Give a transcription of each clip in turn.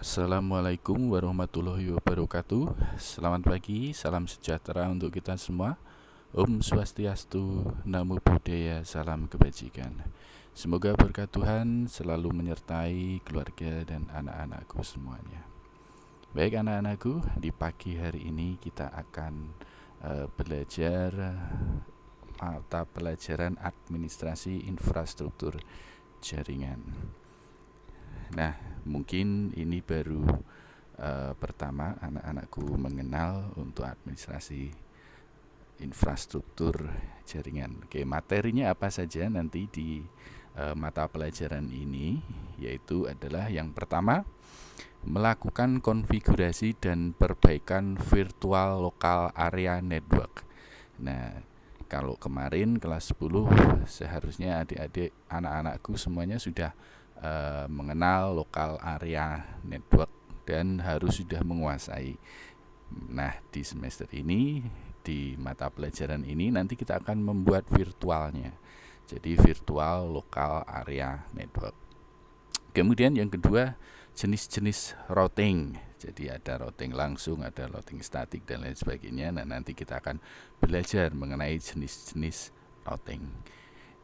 Assalamualaikum warahmatullahi wabarakatuh. Selamat pagi, salam sejahtera untuk kita semua. Om Swastiastu, Namo Buddhaya, salam kebajikan. Semoga berkat Tuhan selalu menyertai keluarga dan anak-anakku semuanya. Baik anak-anakku, di pagi hari ini kita akan belajar mata pelajaran administrasi infrastruktur jaringan. Nah, mungkin ini baru pertama anak-anakku mengenal untuk administrasi infrastruktur jaringan. Oke, materinya apa saja nanti di mata pelajaran ini, yaitu adalah yang pertama, melakukan konfigurasi dan perbaikan virtual local area network. Nah, kalau kemarin kelas 10 seharusnya adik-adik anak-anakku semuanya sudah mengenal local area network dan harus sudah menguasai. Nah, di semester ini, di mata pelajaran ini nanti kita akan membuat virtualnya. Jadi virtual local area network. Kemudian yang kedua, jenis-jenis routing. Jadi ada routing langsung, ada routing statik dan lain sebagainya. Nah, nanti kita akan belajar mengenai jenis-jenis routing.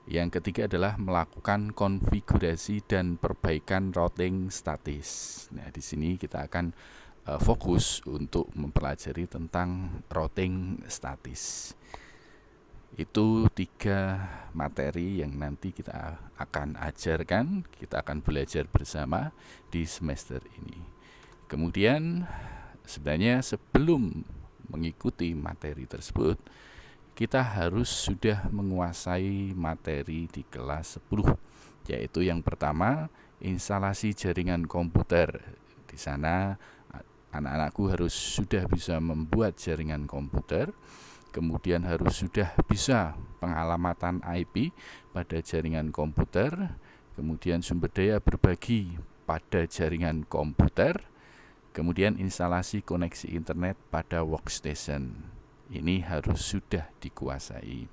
Yang ketiga adalah melakukan konfigurasi dan perbaikan routing statis. Nah, di sini kita akan fokus untuk mempelajari tentang routing statis. Itu 3 materi yang nanti kita akan ajarkan, kita akan belajar bersama di semester ini. Kemudian sebenarnya sebelum mengikuti materi tersebut, kita harus sudah menguasai materi di kelas 10, yaitu yang pertama, instalasi jaringan komputer. Di sana anak-anakku harus sudah bisa membuat jaringan komputer, kemudian harus sudah bisa pengalamatan IP pada jaringan komputer, kemudian sumber daya berbagi pada jaringan komputer, kemudian instalasi koneksi internet pada workstation. Ini harus sudah dikuasai.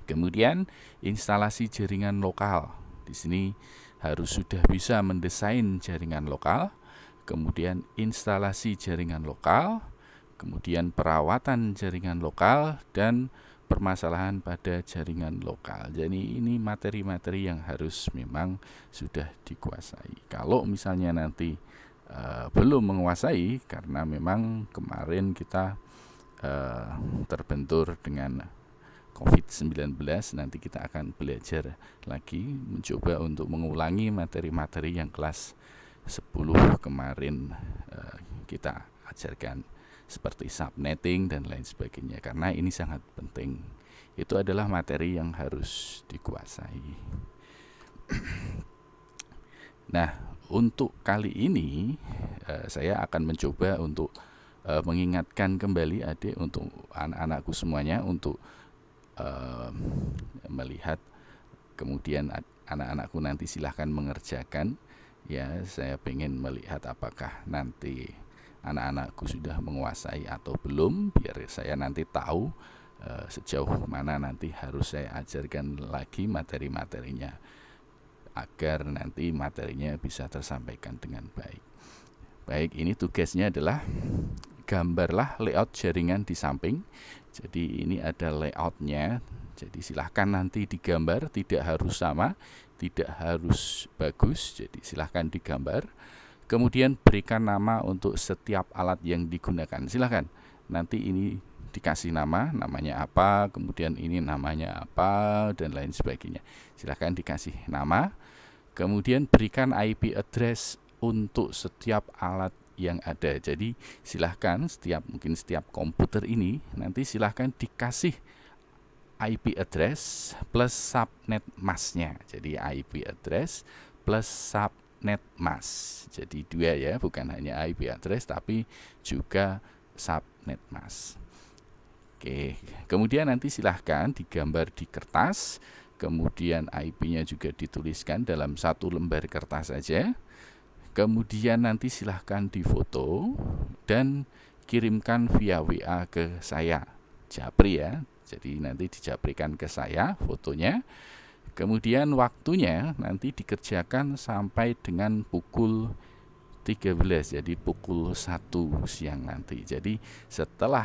Kemudian instalasi jaringan lokal. Di sini harus sudah bisa mendesain jaringan lokal, kemudian instalasi jaringan lokal, kemudian perawatan jaringan lokal dan permasalahan pada jaringan lokal. Jadi ini materi-materi yang harus memang sudah dikuasai. Kalau misalnya nanti belum menguasai, karena memang kemarin kita terbentur dengan COVID-19, nanti kita akan belajar lagi, mencoba untuk mengulangi materi-materi yang kelas 10 kemarin kita ajarkan, seperti subnetting dan lain sebagainya, karena ini sangat penting. Itu adalah materi yang harus dikuasai. Nah, untuk kali ini saya akan mencoba untuk mengingatkan kembali adik, untuk anak-anakku semuanya, untuk melihat, kemudian anak-anakku nanti silahkan mengerjakan. Ya, saya pengen melihat apakah nanti anak-anakku sudah menguasai atau belum, biar saya nanti tahu sejauh mana nanti harus saya ajarkan lagi materi-materinya, agar nanti materinya bisa tersampaikan dengan baik. Baik, ini tugasnya adalah gambarlah layout jaringan di samping. Jadi ini ada layoutnya. Jadi silahkan nanti digambar, tidak harus sama, tidak harus bagus. Jadi silahkan digambar. Kemudian berikan nama untuk setiap alat yang digunakan. Silahkan nanti ini dikasih nama, namanya apa, kemudian ini namanya apa, dan lain sebagainya. Silahkan dikasih nama. Kemudian berikan IP address untuk setiap alat yang ada. Jadi silahkan mungkin setiap komputer ini nanti silahkan dikasih IP address plus subnet masknya. Jadi IP address plus subnet mask. Jadi 2 ya, bukan hanya IP address tapi juga subnet mask. Oke, kemudian nanti silahkan digambar di kertas, kemudian IP-nya juga dituliskan dalam 1 lembar kertas saja. Kemudian nanti silahkan difoto dan kirimkan via WA ke saya, Japri ya. Jadi nanti dijaprikan ke saya fotonya. Kemudian waktunya nanti dikerjakan sampai dengan pukul 13, jadi pukul 1 siang nanti. Jadi setelah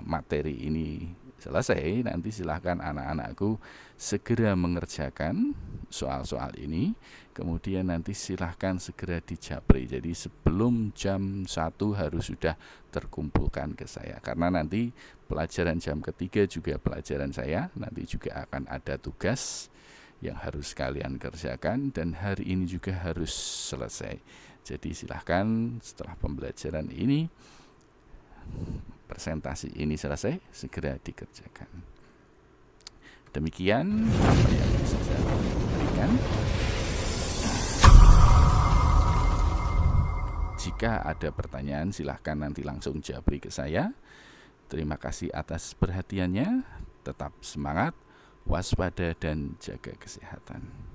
materi ini selesai, nanti silahkan anak-anakku segera mengerjakan soal-soal ini, kemudian nanti silahkan segera dijapri. Jadi sebelum jam 1 harus sudah terkumpulkan ke saya, karena nanti pelajaran jam ketiga juga pelajaran saya, nanti juga akan ada tugas yang harus kalian kerjakan, dan hari ini juga harus selesai. Jadi silahkan setelah pembelajaran ini, presentasi ini selesai, segera dikerjakan. Demikian apa yang bisa saya berikan. Jika ada pertanyaan, silahkan nanti langsung japri ke saya. Terima kasih atas perhatiannya. Tetap semangat, waspada, dan jaga kesehatan.